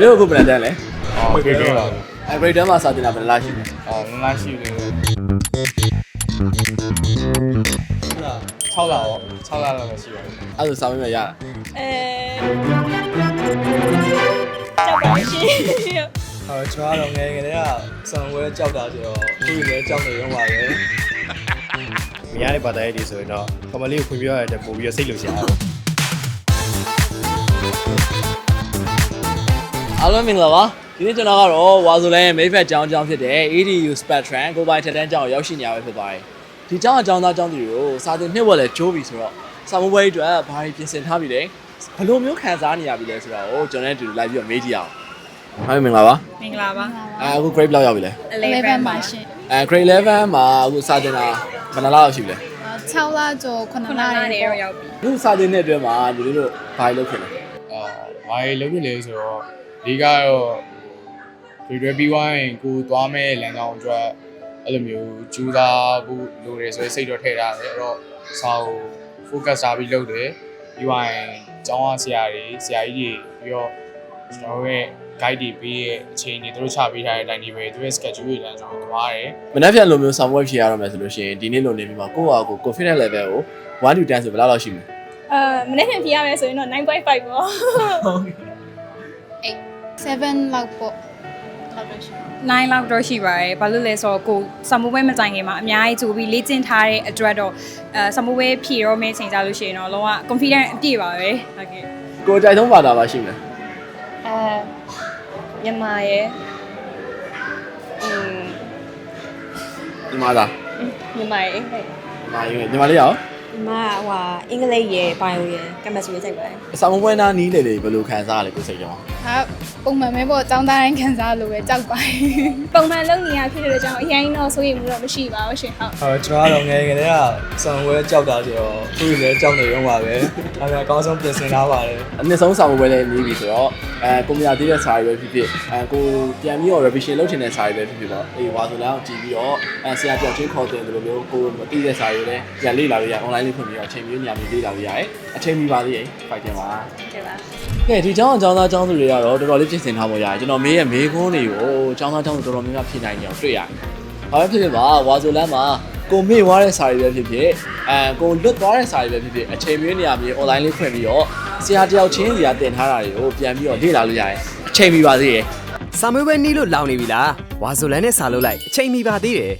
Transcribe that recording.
နေ့ကိုဘယ်နဲ့တန်းလဲ grade 10ပါ grade 10မှာစာတင်တာဘယ်လားရှိလဲ လမ်းရှိတယ်6လရော6လလောက်ပဲရှိပါတယ် အဲ့ဒါစာမေးမရတာ ကြောက်ပါရှင် ကျွန်တော်ငယ်ငယ်လေးကစံဝဲကြောက်တာဆိုတော့သူ့လည်းကြောက်နေရုံပါပဲ မရတဲ့ဘာသာရေးတွေဆိုရင်တော့ကမလေးကိုဖွင့်ပြရတဲ့ပို့ပြီးစိတ်လို့ရှာတယ် အားလုံးမင်္ဂလာပါဒီနေ့ကျွန်တော်ကတော့ဝါဆိုလန်ရဲ့မိဖက်ကျောင်းဖြစ်တဲ့ ADU Spectrum ကိုပိုင်ထက်တန်းကျောင်းရောက်ရှိနေရပဲဖြစ်ပါတယ်ဒီကျောင်းအကြောင်းသားကျောင်းသူတွေကိုစာသင်နှစ်ဝက်လဲကျိုးပြီဆိုတော့စာမွေးပွဲအတွက်ဘာတွေပြင်ဆင်ထားပြီလဲဘယ်လိုမျိုးခံစားနေရပြီလဲဆိုတော့ကျွန်တော်တို့လိုက်ပြီးတော့မေးကြည့်အောင်ဟုတ်မင်္ဂလာပါ မင်္ဂလာပါ အခု grade ဘယ်လောက်ရောက်ပြီလဲ 11ပါရှင် grade 11မှာအခုစာသင်တာဘယ်နှလောက်ရှိပြီလဲ 6လကျော်9လ 9လ နေ ရော တော့ ရောက်ပြီ အခုစာသင်တဲ့အတွင်းမှာဒီလိုဘာတွေလုပ်ဖြစ်လဲ ဘာတွေလုပ်ဖြစ်လဲဆိုတော့ဒီကတော့ဒီတွေပြီးသွားရင်ကိုသွားမဲ့လမ်းကြောင်းအတွက်အဲ့လိုမျိုးကြိုးစားဖို့လိုတယ်ဆိုရင်စိတ်တော့ထည့်ထားတယ်အဲ့တော့စာကို focus ထားပြီးလုပ်တယ်ပြီးသွားရင်ကျောင်းဆရာကြီးတွေပြီးတော့ကျွန်တော်ရဲ့ guide တွေပေးရဲ့အချိန်တွေသူတို့ချပေးထားတဲ့အတိုင်းတွေပဲသူရဲ့ schedule တွေလည်းကျွန်တော်သွားတယ် မနေ့ပြန်လိုမျိုးစာမွေးဖြေရတော့မယ်ဆိုလို့ရှိရင်ဒီနေ့လိုနေပြီးမှကိုယ့်ဟာကို confidence level ကို1 to 10ဆိုဘယ်လောက်လောက်ရှိမလဲ မနေ့ကဖြေရမယ်ဆိုရင်တော့ 9.5 ပေါ့ 7လောက်ပေါ့လောက်တော့ရှိ 9လောက်တော့ရှိပါတယ်ဘာလို့လဲဆိုတော့ကိုစမူပွဲမတိုင်ခင်မှာအများကြီးကြိုပြီးလေ့ကျင့်ထားတဲ့အတွက်တော့စမူပွဲဖြေတော့မယ့်ချိန်ကြလို့ရှိရင်တော့လုံးဝ confidence အပြည့်ပါပဲဟုတ်ကဲ့ ကိုယ်ကြိုက်ဆုံးဘာသာပါရှိမလဲ မြန်မာရဲ့ ဒီမှာလား မြန်မာရဲ့ ညီမလေးရော မဟိုအင်္ဂလိပ်ရယ်ဘိုင်ယိုရယ်ကမ္ဘာစရီစိုက်ပါတယ် အစာမပွဲနားနီးလေလေဘယ်လိုခံစားရလဲကိုယ်စိတ်ကြောင်း ဟာပုံမှန်ပဲပေါ့ចောင်းသားတိုင်းခံစားလို့ပဲကြောက်ပါတယ် ပုံမှန်လုပ်နေရဖြစ်တဲ့ကြောင့်အရင်တော့စိုးရိမ်မှုတော့မရှိပါဘူးရှင်ဟုတ် ကျွန်တော်ငယ်ငယ်လေးကစံဝဲကြောက်တာဆိုတော့သူ့လည်းကြောက်နေရုံပါပဲဒါပေမဲ့အကောင်းဆုံးပြင်ဆင်ထားပါတယ် အနည်းဆုံးစာမပွဲလေးနီးပြီဆိုတော့ကိုမရသေးတဲ့စာတွေပဲဖြစ်ဖြစ်ကိုပြန်ပြီးတော့ revision လုပ်ချင်တဲ့စာတွေပဲဖြစ်ဖြစ်ပေါ့အေးဝါဆိုလမ်းကိုကြည့်ပြီးတော့ဆရာပြောင်းချင်းခေါ်တင်တယ်လို့မျိုးကိုမသိတဲ့စာတွေလည်းပြန်လေ့လာလို့ရ online လေးဖွင့်ပြီးတော့အချိန်မျိုးညမျိုးလေ့လာလို့ရတယ်အချိန်မီပါသေးရင်ဖိုက်တင်ပါ ကဲပါ ကဲဒီကျောင်းအကြောင်းသားကျောင်းသူတွေကတော့တော်တော်လေးပြင်ဆင်ထားဖို့ရတယ်ကျွန်တော်မေးရဲ့မေးခွန်းတွေကိုကျောင်းသားကျောင်းသူတော်တော်များများဖြေနိုင်ကြအောင်တွေ့ရတယ်။ဘာပဲဖြစ်ဖြစ်ပါဝါဆိုလမ်းမှာကိုမေ့သွားတဲ့စာတွေပဲဖြစ်ဖြစ်ကိုလွတ်သွားတဲ့စာတွေပဲဖြစ်ဖြစ်အချိန်မျိုးနေရာမျိုး online လေးဖွင့်ပြီးတော့ဆရာတယောက်ချင်းစီကတင်ထားတာတွေကိုပြန်ပြီးတော့လေ့လာလို့ရတယ်အချိန်မီပါသေးရဲ့ စာမေးပွဲနီးလို့လောင်နေပြီလားဝါဆိုလန်နဲ့စာလုပ်လိုက်အချိန်မီပါသေးတယ်